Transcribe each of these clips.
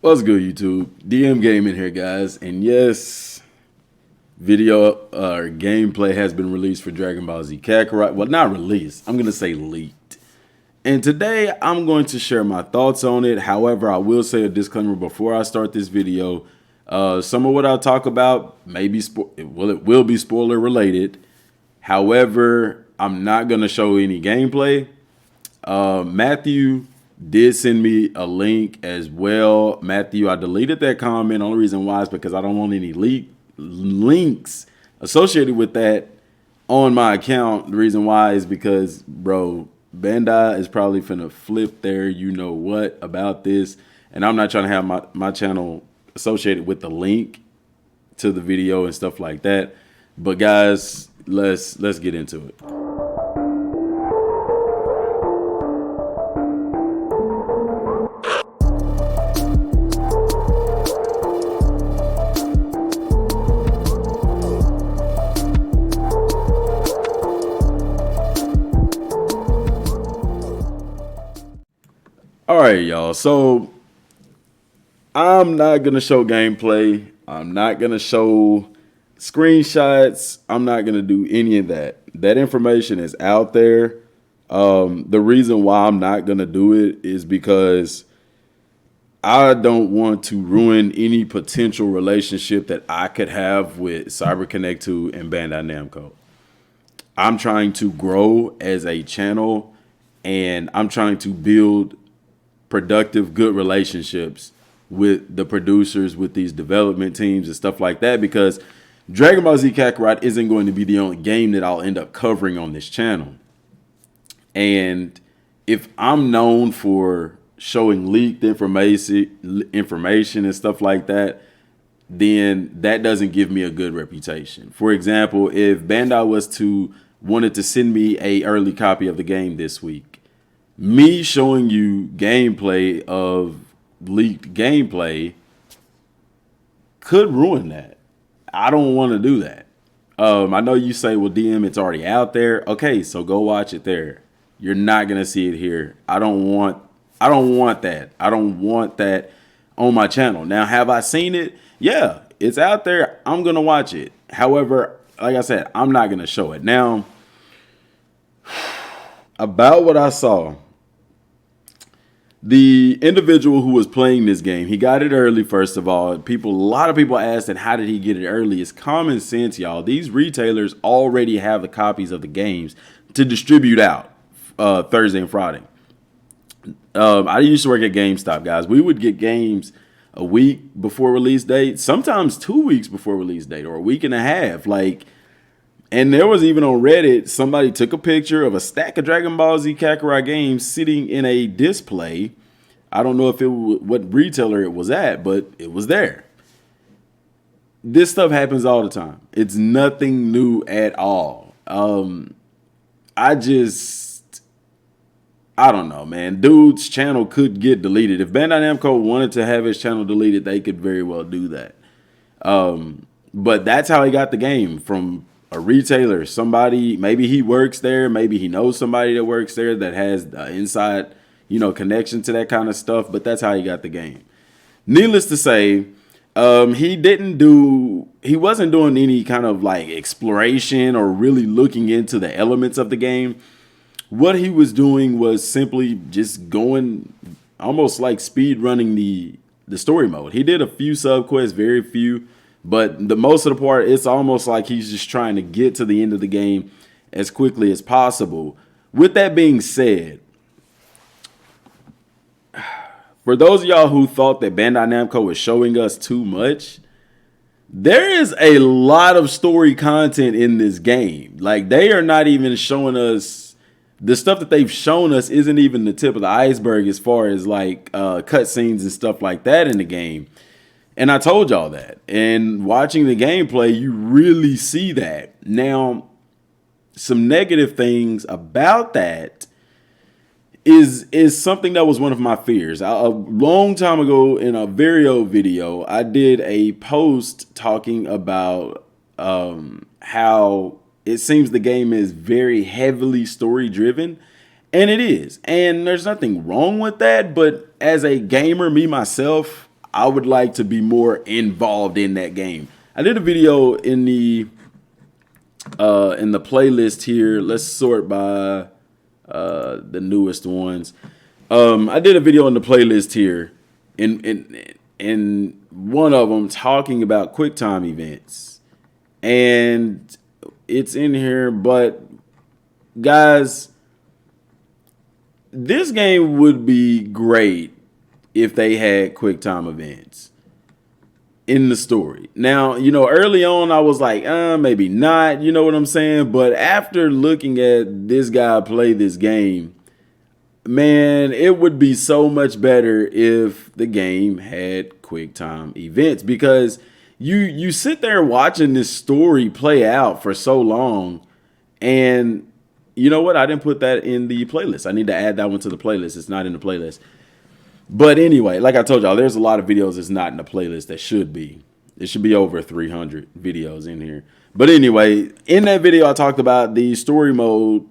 What's good, YouTube? Dmgaming here, guys. And yes, video or gameplay has been released for Dragon Ball Z Kakarot. Well, not released. I'm going to say leaked. And today, I'm going to share my thoughts on it. However, I will say a disclaimer before I start this video. Some of what I'll talk about it will be spoiler related. However, I'm not going to show any gameplay. Matthew did send me a link as well. Matthew, I deleted that comment. Only reason why is because I don't want any links associated with that on my account. The reason why is because, bro, Bandai is probably finna flip their you know what about this. And I'm not trying to have my channel associated with the link to the video and stuff like that. But guys, let's get into it. All right, y'all. So I'm not going to show gameplay. I'm not going to show screenshots. I'm not going to do any of that. That information is out there. The reason why I'm not going to do it is because I don't want to ruin any potential relationship that I could have with CyberConnect 2 and Bandai Namco. I'm trying to grow as a channel, and I'm trying to build productive, good relationships with the producers, with these development teams and stuff like that, because Dragon Ball Z Kakarot isn't going to be the only game that I'll end up covering on this channel. And if I'm known for showing leaked information and stuff like that, then that doesn't give me a good reputation. For example, if Bandai was to wanted to send me a early copy of the game this week, me showing you gameplay of leaked gameplay could ruin that. I don't want to do that. I know you say, well, DM, it's already out there. Okay, so go watch it there. You're not going to see it here. I don't want that. I don't want that on my channel. Now, have I seen it? Yeah, it's out there. I'm going to watch it. However, like I said, I'm not going to show it. Now, about what I saw, the individual who was playing this game, he got it early, first of all. A lot of people asked, and how did he get it early? It's common sense, y'all. These retailers already have the copies of the games to distribute out Thursday and Friday. I used to work at GameStop, guys. We would get games a week before release date, sometimes 2 weeks before release date, or a week and a half. And there was even on Reddit, somebody took a picture of a stack of Dragon Ball Z Kakarot games sitting in a display. I don't know what retailer it was at, but it was there. This stuff happens all the time. It's nothing new at all. I don't know, man. Dude's channel could get deleted. If Bandai Namco wanted to have his channel deleted, they could very well do that. But that's how he got the game, from a retailer. Somebody, maybe he works there, maybe he knows somebody that works there that has the inside, connection to that kind of stuff. But that's how he got the game. Needless to say, he wasn't doing any kind of exploration or really looking into the elements of the game. What he was doing was simply just going almost like speed running the story mode. He did a few subquests, very few. But the most of the part, it's almost like he's just trying to get to the end of the game as quickly as possible. With that being said, for those of y'all who thought that Bandai Namco was showing us too much, there is a lot of story content in this game. They are not even showing us, the stuff that they've shown us isn't even the tip of the iceberg as far as cutscenes and stuff like that in the game. And I told y'all that. And watching the gameplay, you really see that. Now, some negative things about that is something that was one of my fears. A long time ago in a very old video, I did a post talking about how it seems the game is very heavily story driven. And it is. And there's nothing wrong with that. But as a gamer, me, myself, I would like to be more involved in that game. I did a video in the playlist here. Let's sort by the newest ones. I did a video in the playlist here in one of them talking about QuickTime events, and it's in here. But guys, this game would be great if they had QuickTime events in the story. Now, you know, early on I was like, maybe not, you know what I'm saying? But after looking at this guy play this game, man, it would be so much better if the game had QuickTime events, because you sit there watching this story play out for so long. And you know what? I didn't put that in the playlist. I need to add that one to the playlist. It's not in the playlist. But anyway, like I told y'all, there's a lot of videos that's not in the playlist that should be. It should be over 300 videos in here. But anyway, in that video, I talked about the story mode.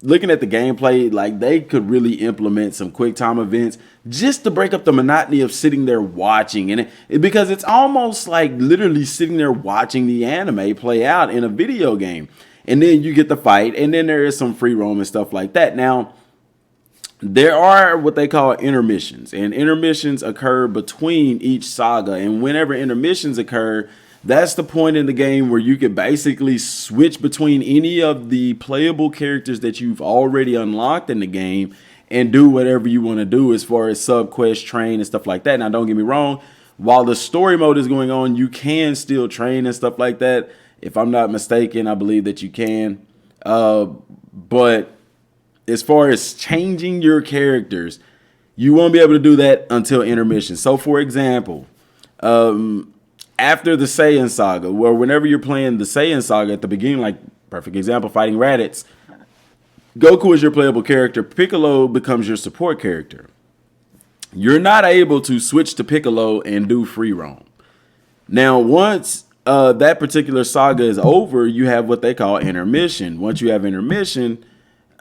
Looking at the gameplay, like they could really implement some QuickTime events just to break up the monotony of sitting there watching. And because it's almost like literally sitting there watching the anime play out in a video game. And then you get the fight, and then there is some free roam and stuff like that. Now, there are what they call intermissions, and intermissions occur between each saga. And whenever intermissions occur, that's the point in the game where you can basically switch between any of the playable characters that you've already unlocked in the game and do whatever you want to do as far as sub-quest, train, and stuff like that. Now, don't get me wrong. While the story mode is going on, you can still train and stuff like that. If I'm not mistaken, I believe that you can. But as far as changing your characters, you won't be able to do that until intermission. So, for example, after the Saiyan Saga, where whenever you're playing the Saiyan Saga at the beginning, like perfect example, fighting Raditz, Goku is your playable character. Piccolo becomes your support character. You're not able to switch to Piccolo and do free roam. Now, once that particular saga is over, you have what they call intermission. Once you have intermission,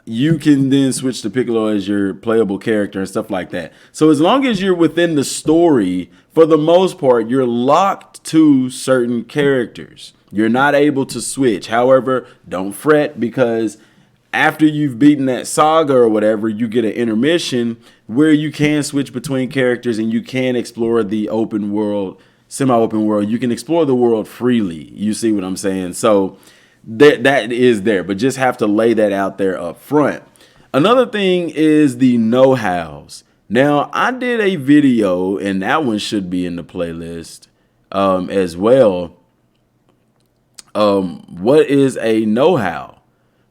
you can then switch to Piccolo as your playable character and stuff like that. So as long as you're within the story, for the most part, you're locked to certain characters. You're not able to switch. However, don't fret, because after you've beaten that saga or whatever, you get an intermission where you can switch between characters and you can explore the open world, semi-open world. You can explore the world freely. You see what I'm saying? So that is there, but just have to lay that out there up front. Another thing is the know-hows. Now, I did a video, and that one should be in the playlist as well. What is a know-how?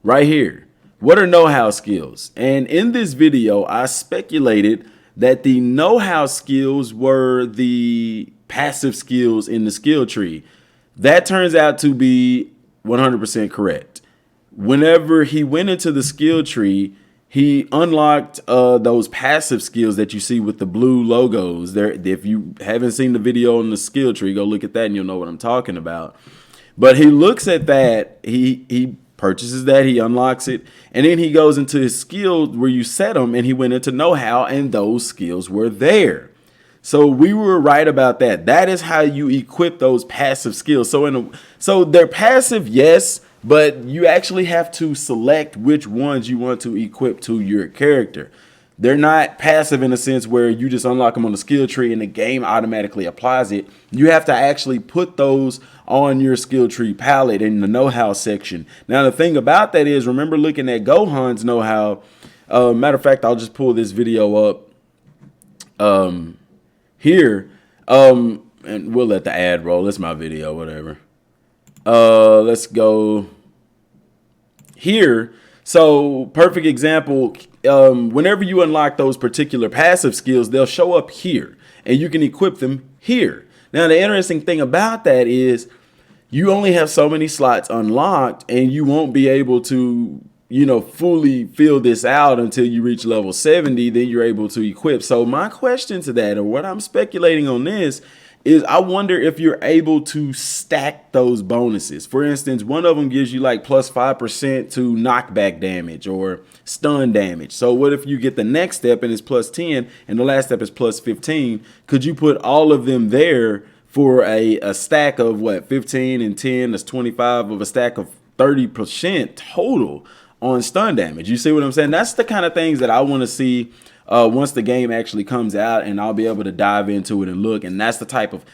Right here. What are know-how skills? And in this video, I speculated that the know-how skills were the passive skills in the skill tree. That turns out to be 100% correct. Whenever he went into the skill tree, he unlocked those passive skills that you see with the blue logos there. If you haven't seen the video on the skill tree, go look at that and you'll know what I'm talking about. But he looks at that, he purchases that, he unlocks it, and then he goes into his skills where you set them, and he went into know-how, and those skills were there. So we were right about that. That is how you equip those passive skills. So they're passive, yes, but you actually have to select which ones you want to equip to your character. They're not passive in a sense where you just unlock them on the skill tree and the game automatically applies it. You have to actually put those on your skill tree palette in the know-how section. Now, the thing about that is, remember looking at Gohan's know-how. Matter of fact, I'll just pull this video up here. And we'll let the ad roll. It's my video, whatever. Let's go here. So, perfect example, whenever you unlock those particular passive skills, they'll show up here, and you can equip them here. Now, the interesting thing about that is you only have so many slots unlocked, and you won't be able to, fully fill this out until you reach level 70. Then you're able to equip. So my question to that, or what I'm speculating on this, is I wonder if you're able to stack those bonuses. For instance, one of them gives you like plus 5% to knockback damage or stun damage. So what if you get the next step and it's plus 10 and the last step is plus 15? Could you put all of them there for a stack of what, 15 and 10? That's 25 of a stack of 30% total on stun damage. You see what I'm saying? That's the kind of things that I want to see once the game actually comes out, and I'll be able to dive into it and look. And that's the type of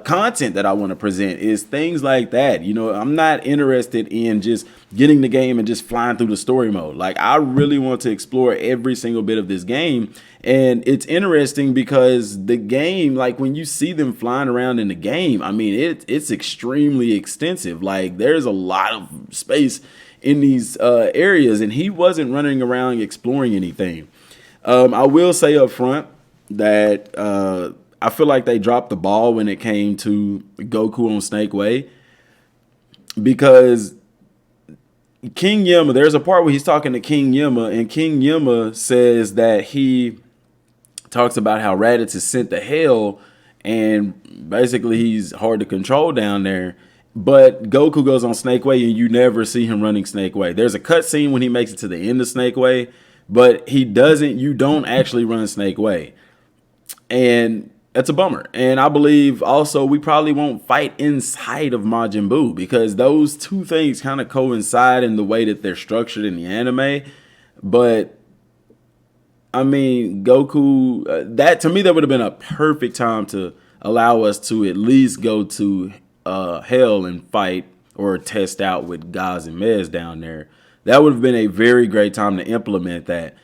content that I want to present, is things like that. You know, I'm not interested in just getting the game and just flying through the story mode. Like, I really want to explore every single bit of this game. And it's interesting because the game, like when you see them flying around in the game, I mean, it's extremely extensive. Like, there's a lot of space in these areas, and he wasn't running around exploring anything. I will say up front that I feel like they dropped the ball when it came to Goku on Snake Way, because King Yama, there's a part where he's talking to King Yama, and King Yama says that he talks about how Raditz is sent to hell, and basically he's hard to control down there. But Goku goes on Snake Way, and you never see him running Snake Way. There's a cutscene when he makes it to the end of Snake Way, but you don't actually run Snake Way. And that's a bummer. And I believe also we probably won't fight inside of Majin Buu, because those two things kind of coincide in the way that they're structured in the anime. But I mean, Goku, that to me, that would have been a perfect time to allow us to at least go to hell and fight or test out with Gaz and Mez down there. That would have been a very great time to implement that.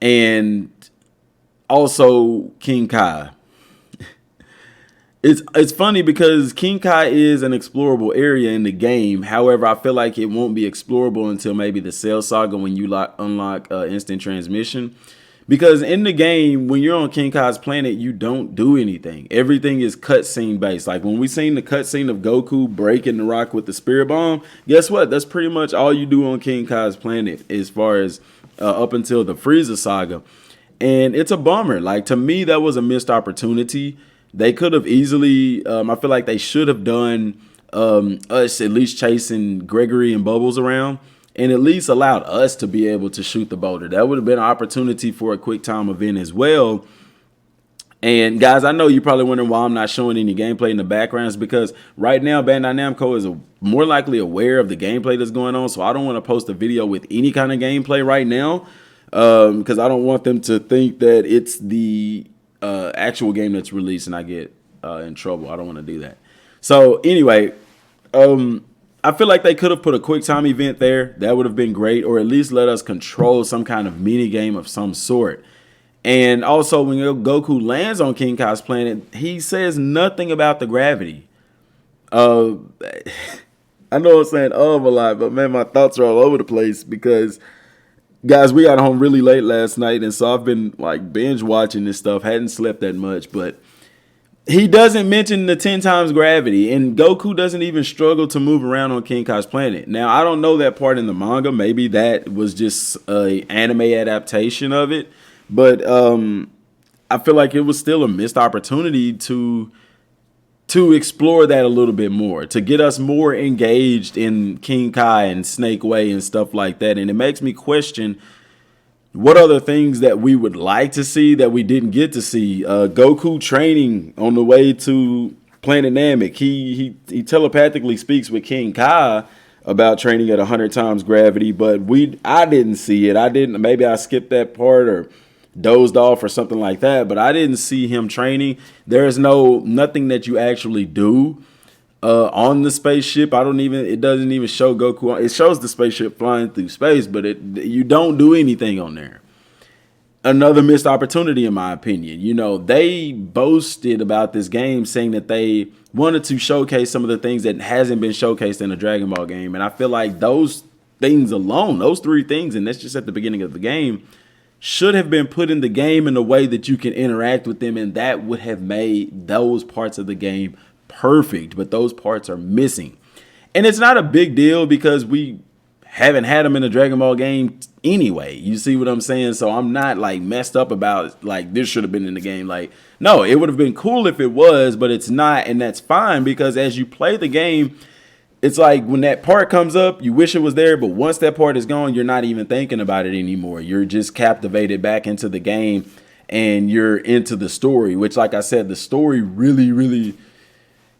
And also King Kai. It's funny because King Kai is an explorable area in the game. However, I feel like it won't be explorable until maybe the Cell Saga, when you unlock instant transmission. Because in the game, when you're on King Kai's planet, you don't do anything. Everything is cutscene based. Like when we seen the cutscene of Goku breaking the rock with the Spirit Bomb, guess what? That's pretty much all you do on King Kai's planet, as far as up until the Frieza Saga. And it's a bummer. Like, to me, that was a missed opportunity. They could have easily, I feel like they should have done us at least chasing Gregory and Bubbles around, and at least allowed us to be able to shoot the boulder. That would have been an opportunity for a quick time event as well. And guys, I know you're probably wondering why I'm not showing any gameplay in the backgrounds, because right now Bandai Namco is more likely aware of the gameplay that's going on. So I don't want to post a video with any kind of gameplay right now, because I don't want them to think that it's the actual game that's released and I get in trouble. I don't want to do that. So anyway, I feel like they could have put a quick time event there. That would have been great, or at least let us control some kind of mini game of some sort. And also, when Goku lands on King Kai's planet, he says nothing about the gravity. I know I'm saying a lot, but man, my thoughts are all over the place because, guys, we got home really late last night, and so I've been like binge watching this stuff. Hadn't slept that much, but he doesn't mention the 10 times gravity, and Goku doesn't even struggle to move around on King Kai's planet. Now, I don't know that part in the manga. Maybe that was just an anime adaptation of it, but I feel like it was still a missed opportunity to explore that a little bit more, to get us more engaged in King Kai and Snake Way and stuff like that. And it makes me question what other things that we would like to see that we didn't get to see. Goku training on the way to Planet Namek. He telepathically speaks with King Kai about training at 100 times gravity, but I didn't see it. Maybe I skipped that part or dozed off or something like that, but I didn't see him training. There's nothing that you actually do on the spaceship. It doesn't even show Goku. It shows the spaceship flying through space, but you don't do anything on there. Another missed opportunity, in my opinion. You know, they boasted about this game, saying that they wanted to showcase some of the things that hasn't been showcased in a Dragon Ball game. And I feel like those things alone, those 3 things, and that's just at the beginning of the game, should have been put in the game in a way that you can interact with them, and that would have made those parts of the game perfect. But those parts are missing, and it's not a big deal because we haven't had them in a Dragon Ball game anyway. You see what I'm saying? So I'm not like messed up about like this should have been in the game. Like, no, it would have been cool if it was, but it's not. And that's fine, because as you play the game, it's like when that part comes up, you wish it was there. But once that part is gone, you're not even thinking about it anymore. You're just captivated back into the game, and you're into the story, which, like I said, the story really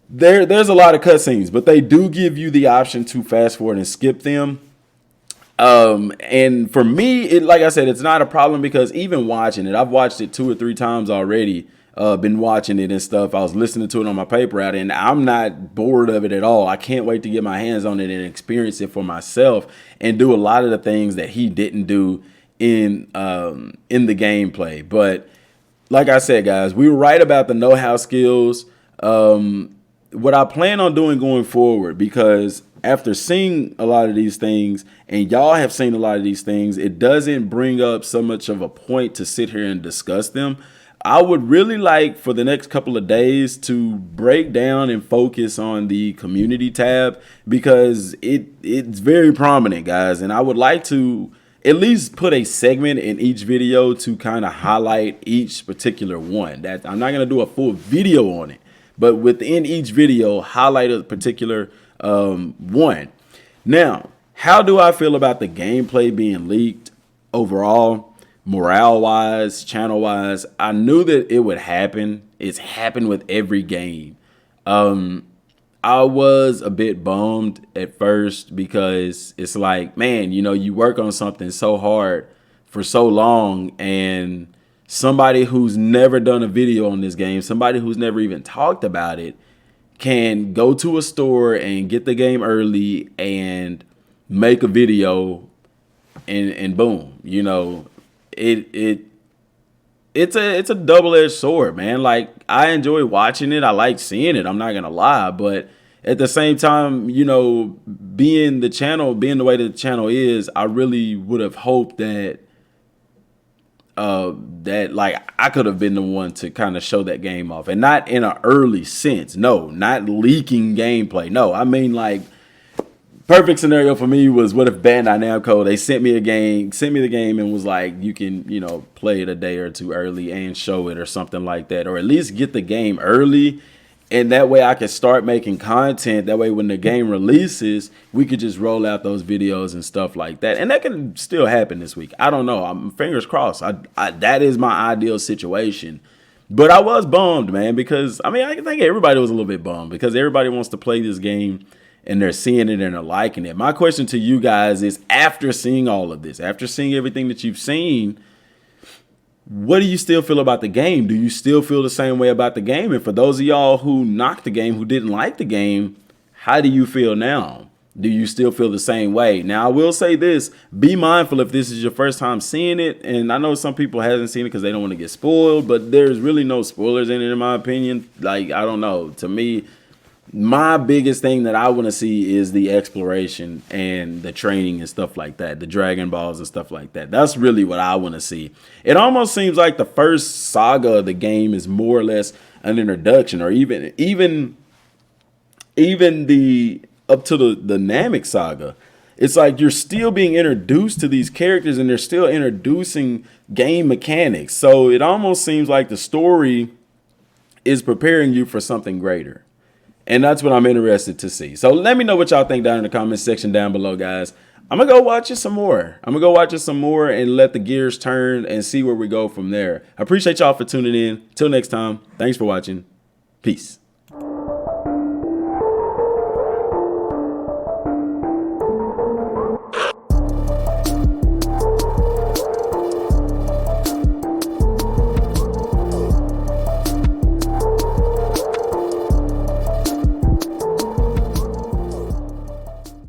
there's a lot of cutscenes, but they do give you the option to fast forward and skip them. And for me, it, like I said, it's not a problem, because even watching it, I've watched it 2 or 3 times already. Been watching it and stuff. I was listening to it on my paper route, and I'm not bored of it at all. I can't wait to get my hands on it and experience it for myself, and do a lot of the things that he didn't do in the gameplay. But like I said, guys, we were right about the know-how skills. What I plan on doing going forward, because after seeing a lot of these things, and y'all have seen a lot of these things, it doesn't bring up so much of a point to sit here and discuss them. I would really like for the next couple of days to break down and focus on the community tab, because it's very prominent, guys. And I would like to at least put a segment in each video to kind of highlight each particular one. That I'm not going to do a full video on it, but within each video, highlight a particular one. Now, how do I feel about the gameplay being leaked overall? Morale-wise, channel-wise, I knew that it would happen. It's happened with every game. I was a bit bummed at first, because it's like, man, you know, you work on something so hard for so long, and somebody who's never done a video on this game, somebody who's never even talked about it, can go to a store and get the game early and make a video, and boom, you know, it's a double-edged sword, man. Like, I enjoy watching it. I like seeing it. I'm not gonna lie, but at the same time, you know, being the way that the channel is, I really would have hoped that that like I could have been the one to kind of show that game off, and not in an early sense. No, not leaking gameplay. No, I mean, like, perfect scenario for me was, what if Bandai Namco, they sent me the game and was like, you can, you know, play it a day or two early and show it, or something like that, or at least get the game early. And that way I could start making content. That way when the game releases, we could just roll out those videos and stuff like that. And that can still happen this week. I don't know. I'm fingers crossed. That is my ideal situation. But I was bummed, man, because, I mean, I think everybody was a little bit bummed, because everybody wants to play this game, and they're seeing it and they're liking it. My question to you guys is, after seeing all of this, after seeing everything that you've seen, what do you still feel about the game? Do you still feel the same way about the game? And for those of y'all who knocked the game, who didn't like the game, how do you feel now? Do you still feel the same way? Now, I will say this. Be mindful if this is your first time seeing it. And I know some people haven't seen it because they don't want to get spoiled, but there's really no spoilers in it, in my opinion. Like, I don't know. To me, my biggest thing that I want to see is the exploration and the training and stuff like that, the Dragon Balls and stuff like that. That's really what I want to see. It almost seems like the first saga of the game is more or less an introduction, or even the up to the Namek saga. It's like you're still being introduced to these characters, and they're still introducing game mechanics. So it almost seems like the story is preparing you for something greater. And that's what I'm interested to see. So let me know what y'all think down in the comment section down below, guys. I'm going to go watch it some more. And let the gears turn and see where we go from there. I appreciate y'all for tuning in. Till next time, thanks for watching. Peace.